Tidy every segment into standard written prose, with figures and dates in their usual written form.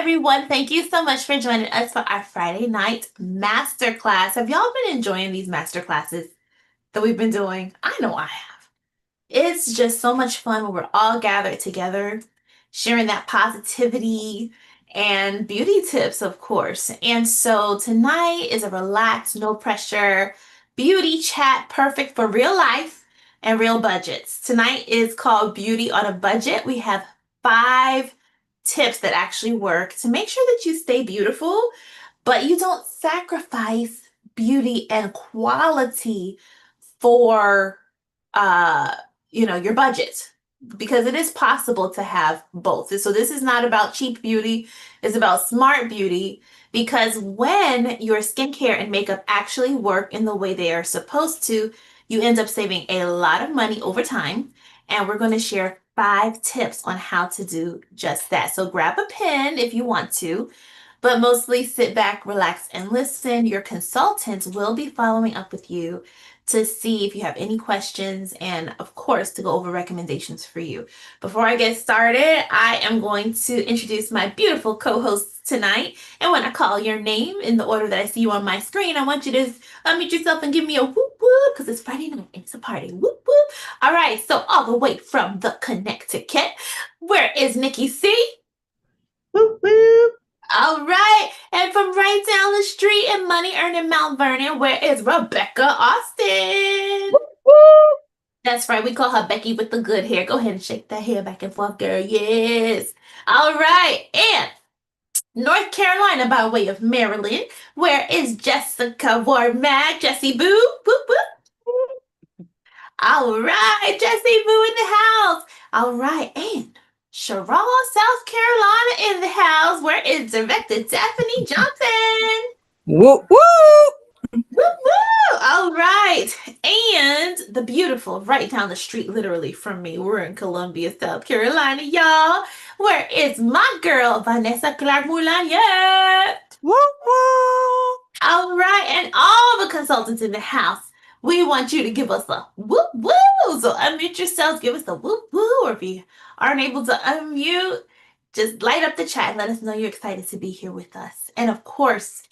everyone. Thank you so much for joining us for our Friday night masterclass. Have y'all been enjoying these masterclasses that we've been doing? I know I have. It's just so much fun when we're all gathered together, sharing that positivity and beauty tips, of course. And so tonight is a relaxed, no pressure beauty chat, perfect for real life and real budgets. Tonight is called Beauty on a Budget. We have 5 tips that actually work to make sure that you stay beautiful, but you don't sacrifice beauty and quality for uh your budget, because it is possible to have both. So this is not about cheap beauty, it's about smart beauty, because when your skincare and makeup actually work in the way they are supposed to, you end up saving a lot of money over time. And we're going to share 5 tips on how to do just that. So grab a pen if you want to, but mostly sit back, relax, and listen. Your consultant will be following up with you to see if you have any questions and, of course, to go over recommendations for you. Before I get started, I am going to introduce my beautiful co-hosts tonight. And when I call your name in the order that I see you on my screen, I want you to unmute yourself and give me a whoop whoop, because it's Friday night. It's a party. Whoop whoop. All right, so all the way from the Connecticut, where is Nikki C? Whoop, whoop. All right. And from right down the street in Money Earning Mount Vernon, where is Rebecca Austin? Whoop, whoop. That's right. We call her Becky with the good hair. Go ahead and shake that hair back and forth, girl. Yes. All right. And North Carolina by way of Maryland, where is Jessica Warmack? Jessie Boo? Whoop, whoop. All right. Jessie Boo in the house. All right. And Charlotte, South Carolina in the house, where is Director Daphne Johnson? Whoop, whoop. Woo woo! All right. And the beautiful, right down the street, literally from me. We're in Columbia, South Carolina, y'all. Where is my girl, Vanessa Clark Moulin? Yeah. Whoop, whoop. All right. And all the consultants in the house, we want you to give us a whoop woo. So unmute yourselves, give us a whoop woo. Or if you aren't able to unmute, just light up the chat. Let us know you're excited to be here with us. And of course,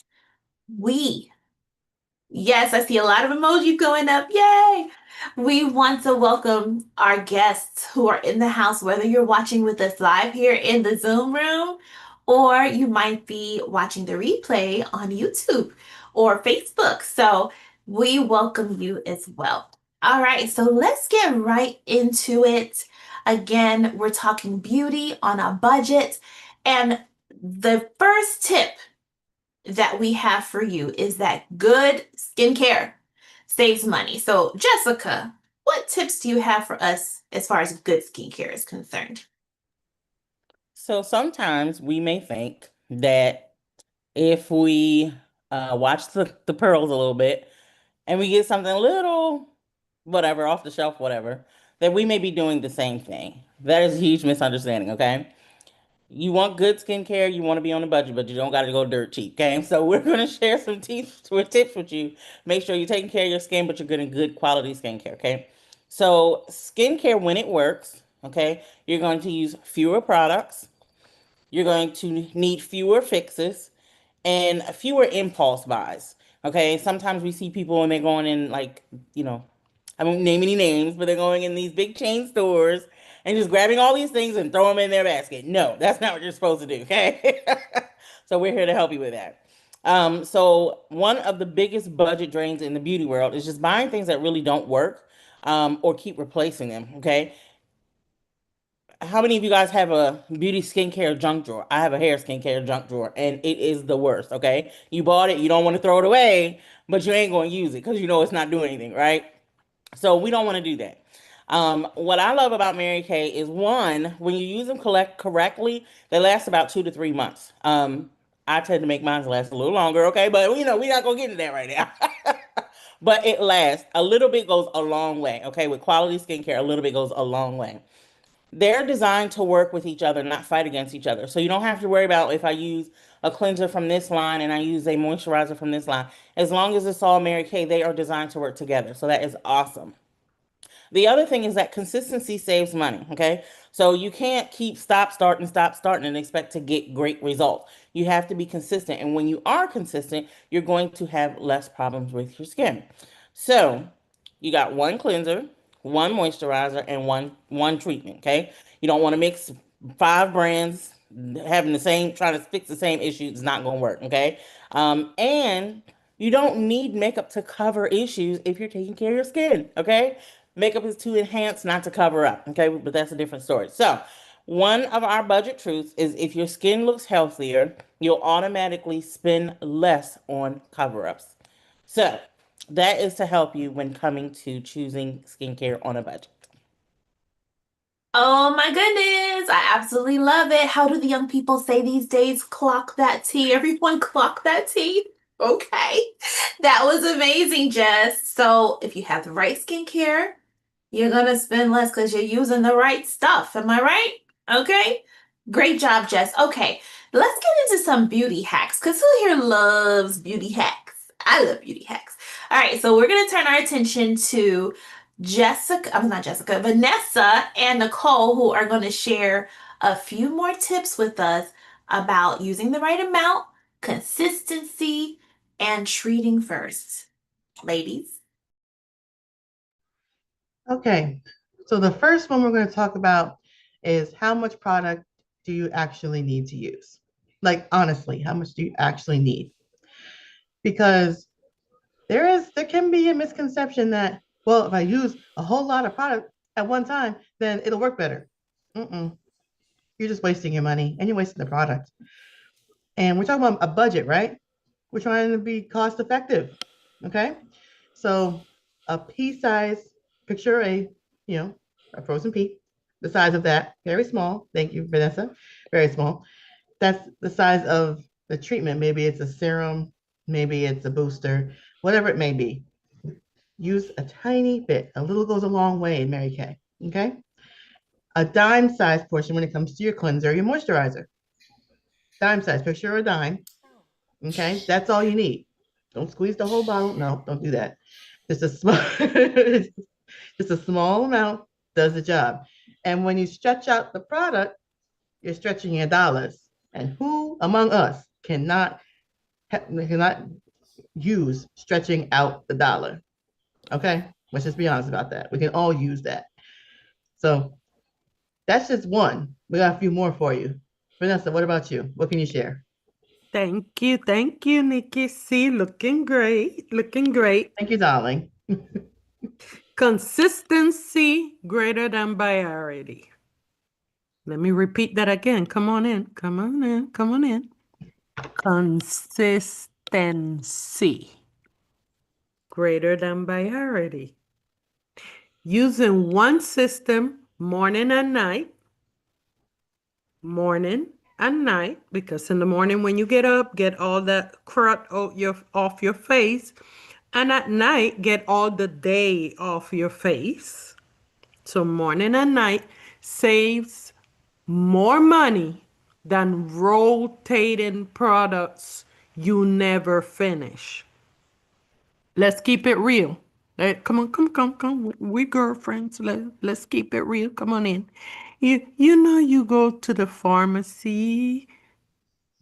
we yes, I see a lot of emojis going up. Yay! We want to welcome our guests who are in the house, whether you're watching with us live here in the Zoom room, or you might be watching the replay on YouTube or Facebook. So we welcome you as well. All right, so let's get right into it. Again, we're talking beauty on a budget. And the first tip that we have for you is that good skincare saves money. So, Jessica, what tips do you have for us as far as good skincare is concerned? So sometimes we may think that if we watch the pearls a little bit and we get something a little, whatever, off the shelf, whatever, that we may be doing the same thing. That is a huge misunderstanding, okay? You want good skincare, you want to be on a budget, but you don't got to go dirt cheap, okay? So we're going to share some tips with you. Make sure you're taking care of your skin, but you're getting good quality skincare, okay? So skincare, when it works, okay, you're going to use fewer products. You're going to need fewer fixes and fewer impulse buys. Okay, sometimes we see people when they're going in, like, I won't name any names, but they're going in these big chain stores and just grabbing all these things and throw them in their basket. No, that's not what you're supposed to do. Okay, so we're here to help you with that. So one of the biggest budget drains in the beauty world is just buying things that really don't work, or keep replacing them. Okay, how many of you guys have a beauty skincare junk drawer? I have a hair skincare junk drawer, and it is the worst. Okay, you bought it, you don't want to throw it away, but you ain't going to use it because you know it's not doing anything, right? So we don't want to do that. What I love about Mary Kay is, one, when you use them correctly, they last about 2 to 3 months. I tend to make mine last a little longer, okay, but we're not gonna get into that right now. But it lasts. A little bit goes a long way, okay? With quality skincare, a little bit goes a long way. They're designed to work with each other, not fight against each other. So you don't have to worry about if I use a cleanser from this line and I use a moisturizer from this line. As long as it's all Mary Kay, they are designed to work together. So that is awesome. The other thing is that consistency saves money. Okay. So you can't keep stop, starting and expect to get great results. You have to be consistent. And when you are consistent, you're going to have less problems with your skin. So you got one cleanser, one moisturizer, and one treatment. Okay. You don't want to mix five brands having the same trying to fix the same issue. It's not going to work. Okay. And you don't need makeup to cover issues if you're taking care of your skin. Okay. Makeup is to enhance, not to cover up. Okay. But that's a different story. So one of our budget truths is if your skin looks healthier, you'll automatically spend less on cover ups. So that is to help you when coming to choosing skincare on a budget. Oh my goodness, I absolutely love it. How do the young people say these days? Clock that tea. Everyone clock that tea. Okay. That was amazing, Jess. So if you have the right skincare, you're gonna spend less because you're using the right stuff. Am I right? Okay. Great job, Jess. Okay, let's get into some beauty hacks because who here loves beauty hacks? I love beauty hacks. All right, so we're gonna turn our attention to I'm not Jessica, Vanessa and Nicole, who are going to share a few more tips with us about using the right amount, consistency, and treating first. Ladies. Okay, so the first one we're going to talk about is how much product do you actually need to use? Like, honestly, how much do you actually need? Because there can be a misconception that, well, if I use a whole lot of product at one time, then it'll work better. Mm-mm. You're just wasting your money and you're wasting the product. And we're talking about a budget, right? We're trying to be cost effective. Okay. So a pea size, picture a frozen pea, the size of that, very small. Thank you, Vanessa. Very small. That's the size of the treatment. Maybe it's a serum, maybe it's a booster, whatever it may be. Use a tiny bit. A little goes a long way in Mary Kay. Okay. A dime size portion when it comes to your cleanser, your moisturizer. Dime size, picture a dime. Okay. That's all you need. Don't squeeze the whole bottle. No, don't do that. Just a small, just a small amount does the job. And when you stretch out the product, you're stretching your dollars. And who among us cannot use stretching out the dollar? Okay, let's just be honest about that. We can all use that. So that's just one. We got a few more for you. Vanessa, what about you? What can you share? Thank you, Nikki C. Looking great, looking great. Thank you, darling. Consistency greater than priority. Let me repeat that again. Come on in, come on in, come on in. Consistency greater than priority. Using one system morning and night, because in the morning when you get up, get all that crud off your face, and at night, get all the day off your face. So morning and night saves more money than rotating products you never finish. Let's keep it real. Come on, come. We girlfriends. Let's keep it real. Come on in. You know you go to the pharmacy,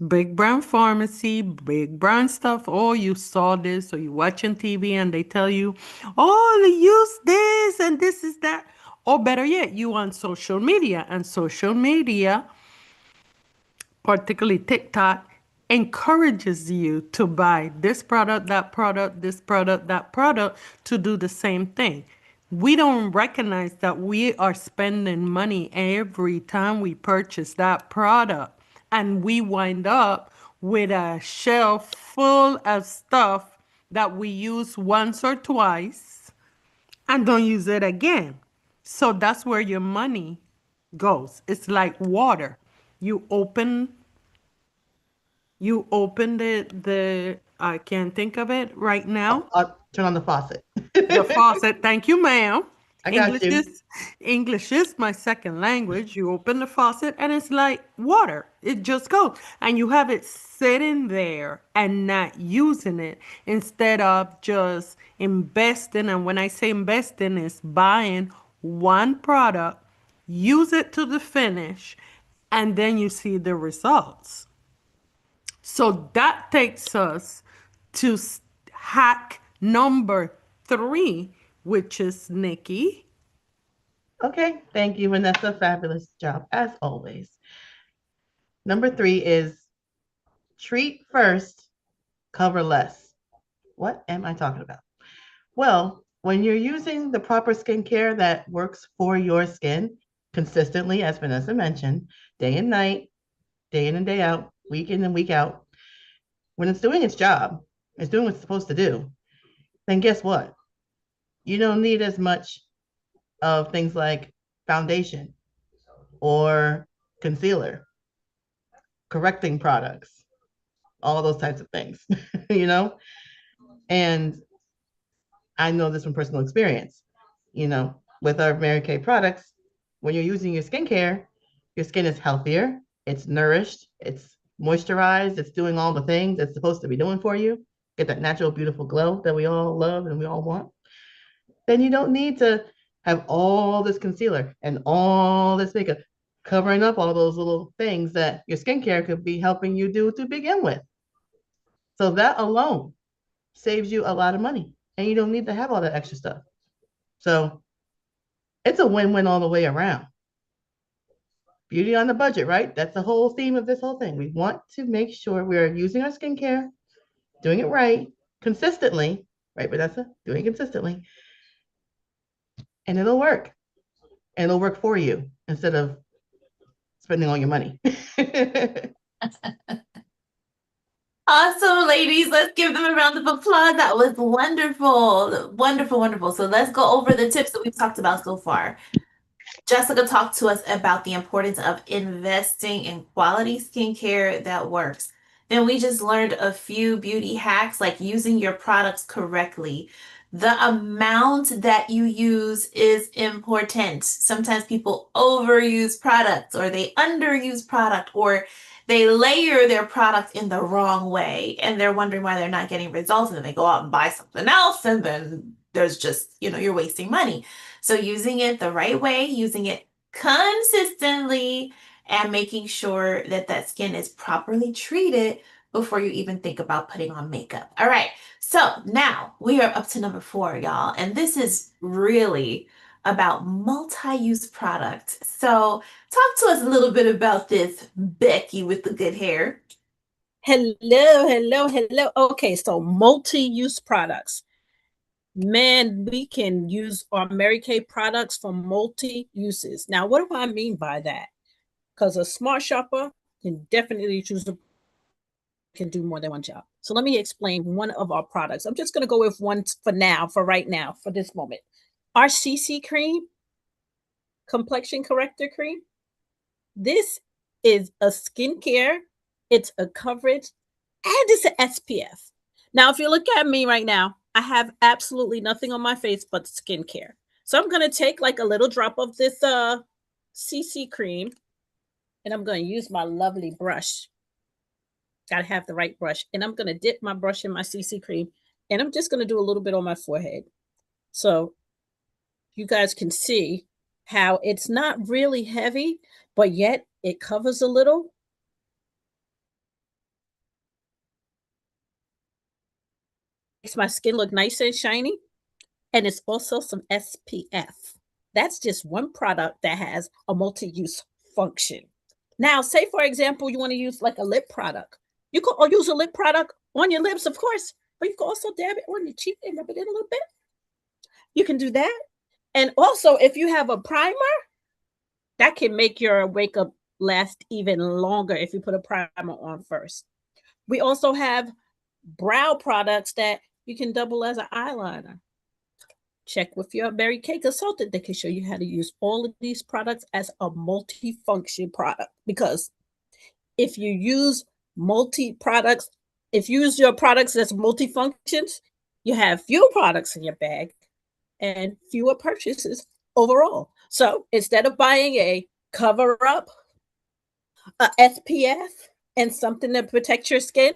big brand pharmacy, big brand stuff. Oh, you saw this or you watching TV and they tell you, oh, use this and this is that. Or better yet, you on social media and social media, particularly TikTok, encourages you to buy this product, that product, this product, that product to do the same thing. We don't recognize that we are spending money every time we purchase that product. And we wind up with a shelf full of stuff that we use once or twice and don't use it again. So that's where your money goes. It's like water. You open the I can't think of it right now. I'll turn on the faucet. The faucet. Thank you, ma'am. I got English you. is English is my second language. You open the faucet and it's like water. It just goes. And you have it sitting there and not using it instead of just investing. And when I say investing, it's buying one product, use it to the finish, and then you see the results. So that takes us to hack number 3, which is Nikki. Okay, thank you, Vanessa. Fabulous job, as always. Number 3 is treat first, cover less. What am I talking about? Well, when you're using the proper skincare that works for your skin consistently, as Vanessa mentioned, day and night, day in and day out, week in and week out, when it's doing its job, it's doing what it's supposed to do, then guess what? You don't need as much of things like foundation or concealer, correcting products, all those types of things, you know? And I know this from personal experience, with our Mary Kay products, when you're using your skin is healthier, it's nourished, it's moisturized, it's doing all the things it's supposed to be doing for you, get that natural, beautiful glow that we all love and we all want. Then you don't need to have all this concealer and all this makeup covering up all those little things that your skincare could be helping you do to begin with. So that alone saves you a lot of money and you don't need to have all that extra stuff. So it's a win-win all the way around. Beauty on the budget, right? That's the whole theme of this whole thing. We want to make sure we're using our skincare, doing it right, consistently, right, Vanessa? Doing it consistently, and it'll work. And it'll work for you instead of spending all your money. Awesome, ladies. Let's give them a round of applause. That was wonderful. Wonderful, wonderful. So let's go over the tips that we've talked about so far. Jessica talked to us about the importance of investing in quality skincare that works. Then we just learned a few beauty hacks like using your products correctly. The amount that you use is important. Sometimes people overuse products or they underuse product or they layer their product in the wrong way and they're wondering why they're not getting results and then they go out and buy something else and then there's just, you're wasting money. So using it the right way, using it consistently, and making sure that that skin is properly treated before you even think about putting on makeup. All right, so now we are up to number 4, y'all, and this is really about multi-use products. So talk to us a little bit about this, Becky with the good hair. Hello. Okay, so multi-use products. Man, we can use our Mary Kay products for multi-uses. Now, what do I mean by that? Because a smart shopper can definitely choose to can do more than one job. So let me explain one of our products. I'm just going to go with one for right now, for this moment. Our CC cream, complexion corrector cream. This is a skincare, it's a coverage, and it's an SPF. Now, if you look at me right now, I have absolutely nothing on my face but skincare. So I'm going to take like a little drop of this CC cream, and I'm going to use my lovely brush. Got to have the right brush. And I'm going to dip my brush in my CC cream, and I'm just going to do a little bit on my forehead. So you guys can see how it's not really heavy, but yet it covers a little. Makes my skin look nice and shiny. And it's also some SPF. That's just one product that has a multi-use function. Now, say, for example, you want to use like a lip product. You could use a lip product on your lips, of course, but you can also dab it on your cheek and rub it in a little bit. You can do that. And also, if you have a primer, that can make your makeup last even longer if you put a primer on first. We also have brow products that you can double as an eyeliner. Check with your Mary Kay consultant. They can show you how to use all of these products as a multi-function product. Because if you use multi-products, if you use your products as multi-functions, you have fewer products in your bag and fewer purchases overall. So instead of buying a cover-up, a SPF, and something to protect your skin,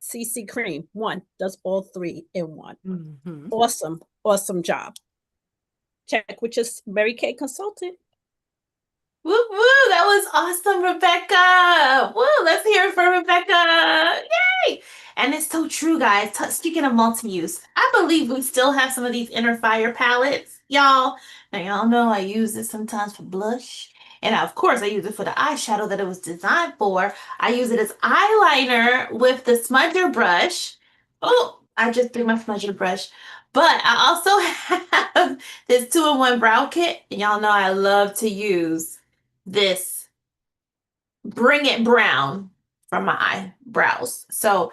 CC cream, one, does all 3 in one. Mm-hmm. Awesome job. Check with your Mary Kay consultant. Woo woo! That was awesome, Rebecca. Woo! Let's hear it for Rebecca. Yay! And it's so true, guys. Speaking of multi-use, I believe we still have some of these Inner Fire palettes, y'all. Now y'all know I use it sometimes for blush, and of course I use it for the eyeshadow that it was designed for. I use it as eyeliner with the smudger brush. Oh, I just threw my smudger brush. But I also have this two-in-one brow kit, and y'all know I love to use this Bring It Brown for my eyebrows. So,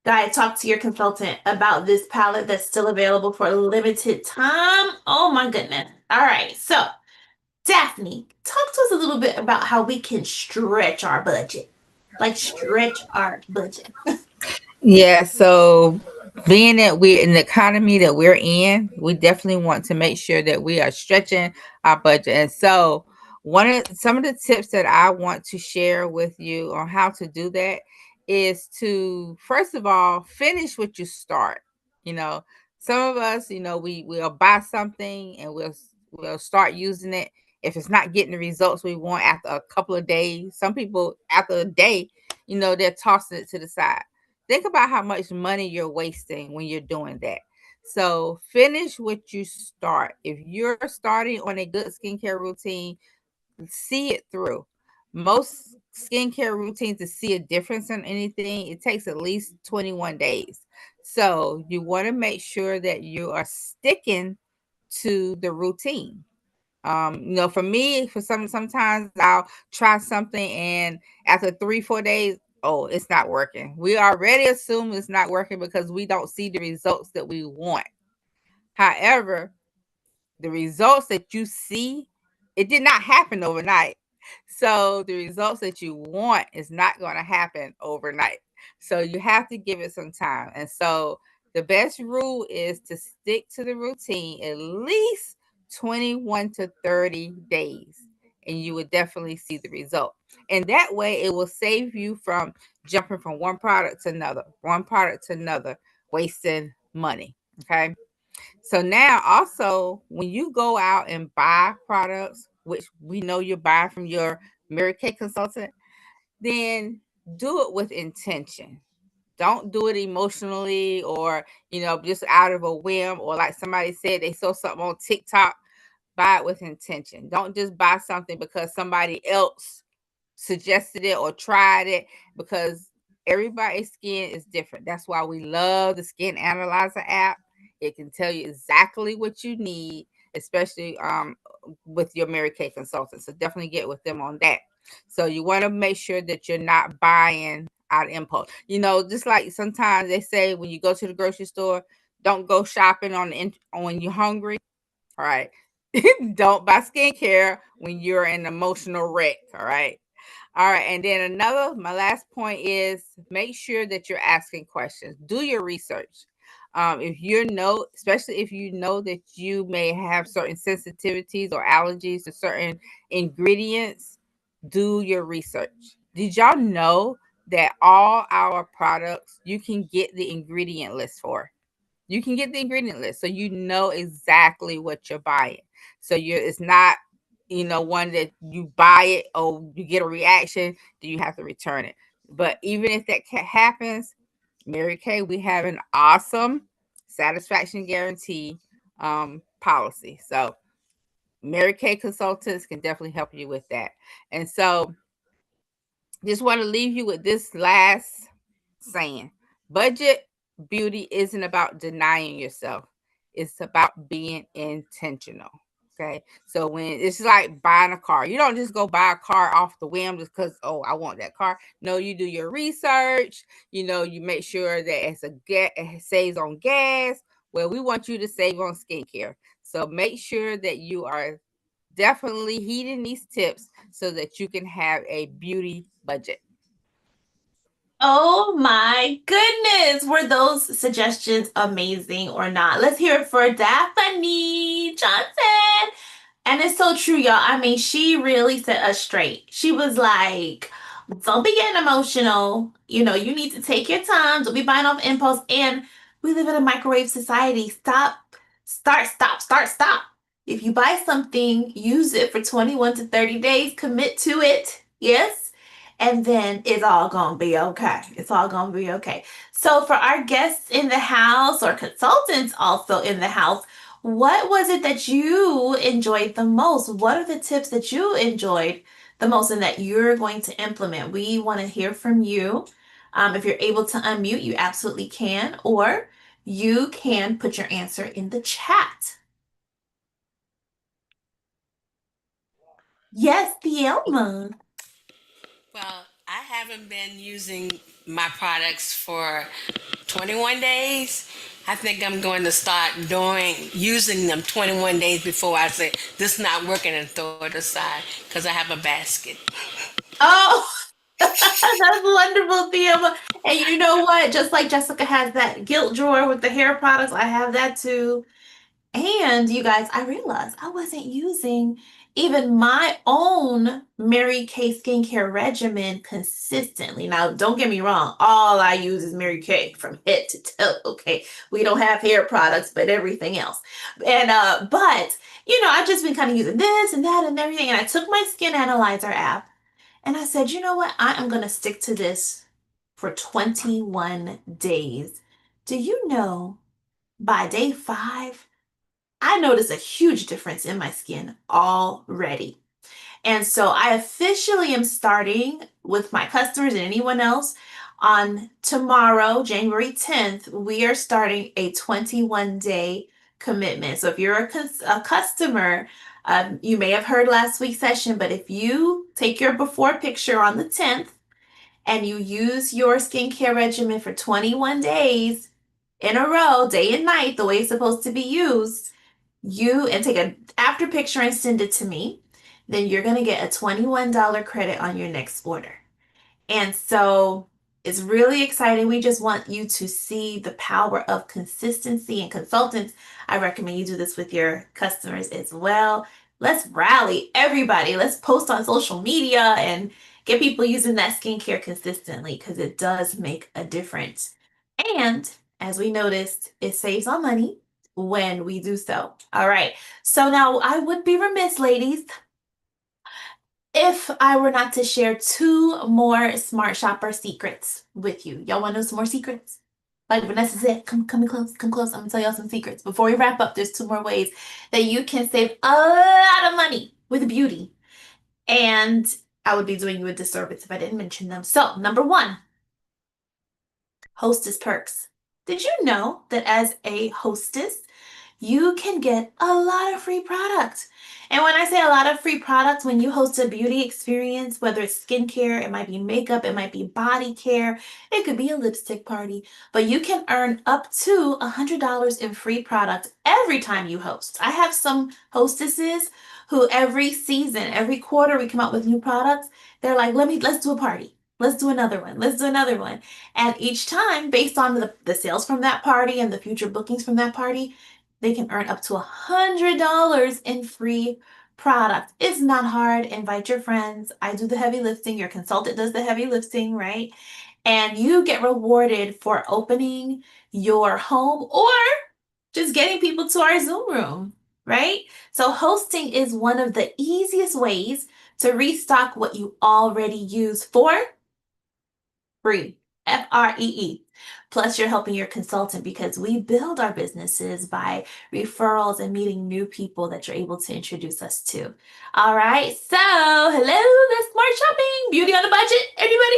guys, talk to your consultant about this palette that's still available for a limited time. Oh my goodness. All right. So, Daphne, talk to us a little bit about how we can stretch our budget. Like stretch our budget. Yeah, so being that we're in the economy that we're in, we definitely want to make sure that we are stretching our budget. And so some of the tips that I want to share with you on how to do that is to first of all finish what you start. You know, some of us, we'll buy something and we'll start using it. If it's not getting the results we want after a couple of days, some people after a day, they're tossing it to the side. Think about how much money you're wasting when you're doing that. So finish what you start. If you're starting on a good skincare routine, see it through. Most skincare routines to see a difference in anything, it takes at least 21 days. So you want to make sure that you are sticking to the routine. For me, sometimes I'll try something and after 3-4 days, oh, it's not working. We already assume it's not working because we don't see the results that we want. However, the results that you see, it did not happen overnight. So the results that you want is not going to happen overnight. So you have to give it some time. And so the best rule is to stick to the routine at least 21 to 30 days, and you would definitely see the result. And that way it will save you from jumping from one product to another, wasting money. Okay. So now also when you go out and buy products, which we know you're buying from your Mary Kay consultant, then do it with intention. Don't do it emotionally or, just out of a whim, or like somebody said, they saw something on TikTok. Buy it with intention. Don't just buy something because somebody else suggested it or tried it, because everybody's skin is different. That's why we love the Skin Analyzer app. It can tell you exactly what you need, especially with your Mary Kay consultant. So definitely get with them on that. So you want to make sure that you're not buying out of impulse. Just like sometimes they say when you go to the grocery store, don't go shopping when you're hungry. All right. Don't buy skincare when you're an emotional wreck. All right. All right. And then my last point is make sure that you're asking questions. Do your research. Especially if you know that you may have certain sensitivities or allergies to certain ingredients, do your research. Did y'all know that all our products you can get the ingredient list for? You can get the ingredient list so you know exactly what you're buying. So it's not, one that you buy it or you get a reaction, then you have to return it. But even if that happens, Mary Kay, we have an awesome satisfaction guarantee policy. So Mary Kay consultants can definitely help you with that. And so just want to leave you with this last saying. Budget beauty isn't about denying yourself. It's about being intentional. Okay. So when it's like buying a car, you don't just go buy a car off the whim just because, oh, I want that car. No, you do your research. You make sure that it saves on gas. Well, we want you to save on skincare. So make sure that you are definitely heeding these tips so that you can have a beauty budget. Oh my goodness. Were those suggestions amazing or not? Let's hear it for Daphne Johnson. And it's so true, y'all. I mean, she really set us straight. She was like, don't be getting emotional. You need to take your time. Don't be buying off impulse. And we live in a microwave society. Stop, start, stop, start, stop. If you buy something, use it for 21 to 30 days, commit to it. Yes. And then it's all going to be okay. It's all going to be okay. So, for our guests in the house or consultants also in the house, what was it that you enjoyed the most? What are the tips that you enjoyed the most and that you're going to implement? We want to hear from you. If you're able to unmute, you absolutely can, or you can put your answer in the chat. Yes, Thelma. Well, I haven't been using my products for 21 days. I think I'm going to start using them 21 days before I say this is not working and throw it aside because I have a basket. Oh, that's wonderful, Thelma. And you know what? Just like Jessica has that guilt drawer with the hair products, I have that too. And you guys, I realized I wasn't using even my own Mary Kay skincare regimen consistently. Now, don't get me wrong, all I use is Mary Kay from head to toe. Okay, we don't have hair products, but everything else. And but I've just been kind of using this and that and everything. And I took my skin analyzer app and I said, you know what? I am gonna stick to this for 21 days. Do you know by day 5? I noticed a huge difference in my skin already. And so I officially am starting with my customers and anyone else on tomorrow, January 10th. We are starting a 21-day commitment. So if you're a customer, you may have heard last week's session, but if you take your before picture on the 10th and you use your skincare regimen for 21 days in a row, day and night, the way it's supposed to be used, and take an after picture and send it to me, then you're going to get a $21 credit on your next order. And so it's really exciting. We just want you to see the power of consistency, and consultants, I recommend you do this with your customers as well. Let's rally everybody. Let's post on social media and get people using that skincare consistently because it does make a difference. And as we noticed, it saves on money when we do so. All right. So now I would be remiss, ladies, if I were not to share 2 more Smart Shopper secrets with you. Y'all want to know some more secrets? Like Vanessa said, come close, come close. I'm gonna tell y'all some secrets. Before we wrap up, there's 2 more ways that you can save a lot of money with beauty. And I would be doing you a disservice if I didn't mention them. So, number 1, hostess perks. Did you know that as a hostess, you can get a lot of free products? And when I say a lot of free products, when you host a beauty experience, whether it's skincare, it might be makeup, it might be body care, it could be a lipstick party, but you can earn up to $100 in free products every time you host. I have some hostesses who every season, every quarter we come out with new products. They're like, let's do a party. Let's do another one. Let's do another one. And each time, based on the sales from that party and the future bookings from that party, they can earn up to $100 in free products. It's not hard. Invite your friends. I do the heavy lifting. Your consultant does the heavy lifting, right? And you get rewarded for opening your home or just getting people to our Zoom room, right? So hosting is one of the easiest ways to restock what you already use for free. Free. Plus, you're helping your consultant because we build our businesses by referrals and meeting new people that you're able to introduce us to. All right. So, hello, that's smart shopping. Beauty on a budget. Everybody?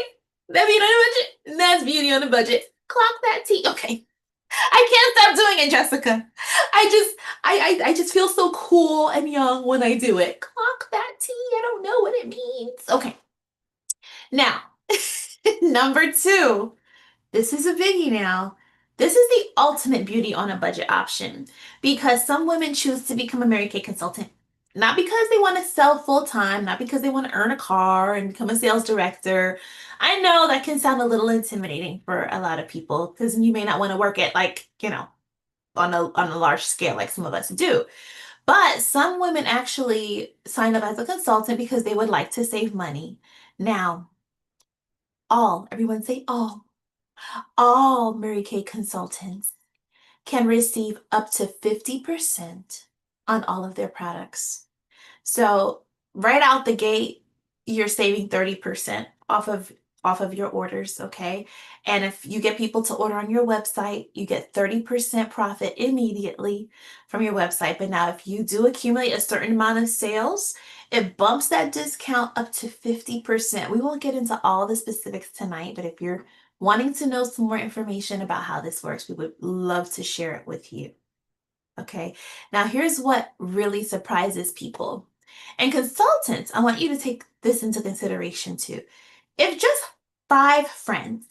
That beauty on a budget? That's beauty on a budget. Clock that T. Okay. I can't stop doing it, Jessica. I just feel so cool and young when I do it. Clock that T. I don't know what it means. Okay. Now, number 2, this is a biggie now. This is the ultimate beauty on a budget option because some women choose to become a Mary Kay consultant. Not because they want to sell full time, not because they want to earn a car and become a sales director. I know that can sound a little intimidating for a lot of people because you may not want to work at on a large scale like some of us do. But some women actually sign up as a consultant because they would like to save money. Now, everyone say all Mary Kay consultants can receive up to 50% on all of their products. So right out the gate, you're saving 30% off of your orders, okay? And if you get people to order on your website, you get 30% profit immediately from your website. But now if you do accumulate a certain amount of sales, it bumps that discount up to 50%. We won't get into all the specifics tonight, but if you're wanting to know some more information about how this works, we would love to share it with you. Okay, now here's what really surprises people. And consultants, I want you to take this into consideration too. If just five friends,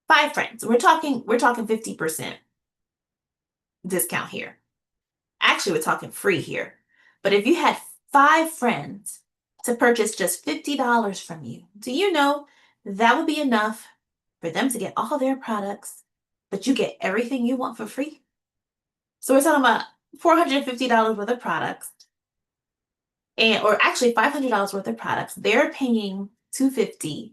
we're talking 50% discount here. Actually, we're talking free here. But if you had 5 friends to purchase just $50 from you, do you know that would be enough for them to get all their products, but you get everything you want for free? So we're talking about $450 worth of products, or actually $500 worth of products. They're paying $250.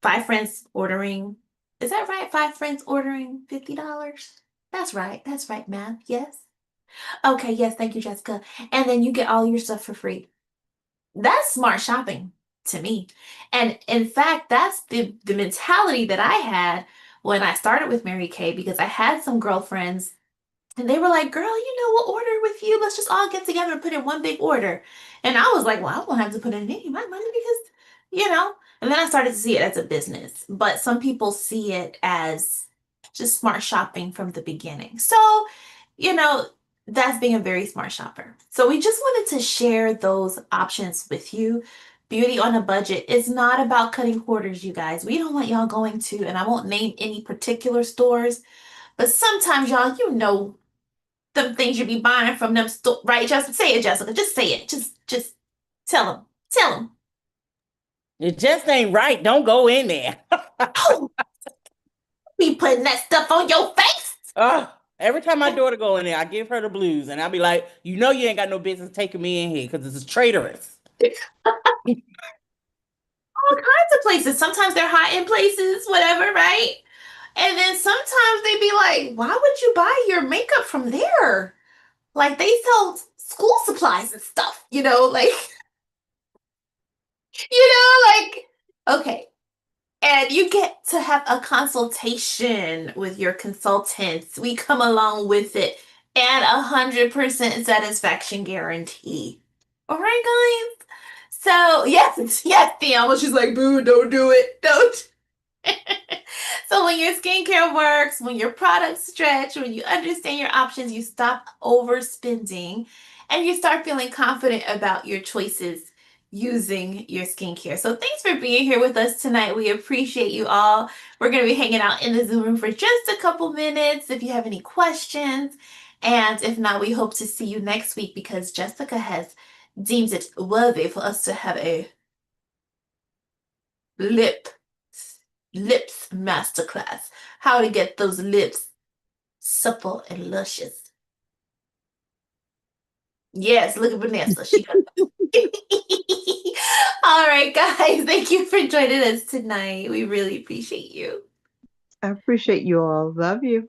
5 friends ordering, is that right? 5 friends ordering $50. That's right. That's right, ma'am. Yes. Okay. Yes. Thank you, Jessica. And then you get all your stuff for free. That's smart shopping to me. And in fact, that's the mentality that I had when I started with Mary Kay, because I had some girlfriends and they were like, girl, we'll order with you. Let's just all get together and put in one big order. And I was like, well, I won't have to put in any of my money because, and then I started to see it as a business. But some people see it as just smart shopping from the beginning. So, you know, that's being a very smart shopper. So we just wanted to share those options with you. Beauty on a budget is not about cutting corners, you guys. We don't want y'all going to, and I won't name any particular stores, but sometimes y'all, the things you be buying from them store, right? Just say it, Jessica. Just say it. Just tell them. Tell them. It just ain't right. Don't go in there. Oh, be putting that stuff on your face. Every time my daughter go in there, I give her the blues, and I'll be like, you ain't got no business taking me in here because it's traitorous. All kinds of places. Sometimes they're high-end places, whatever, right? And then sometimes they be like, why would you buy your makeup from there? Like they sell school supplies and stuff, okay. And you get to have a consultation with your consultants. We come along with it and 100% satisfaction guarantee. All right, guys? So, yes, Theon, she's like, boo, don't do it. Don't. So when your skincare works, when your products stretch, when you understand your options, you stop overspending and you start feeling confident about your choices using your skincare. So thanks for being here with us tonight. We appreciate you all. We're going to be hanging out in the Zoom room for just a couple minutes if you have any questions. And if not, we hope to see you next week because Jessica has deemed it worthy for us to have a lips masterclass. How to get those lips supple and luscious. Yes, look at Vanessa. She got All right, guys. Thank you for joining us tonight. We really appreciate you. I appreciate you all. Love you.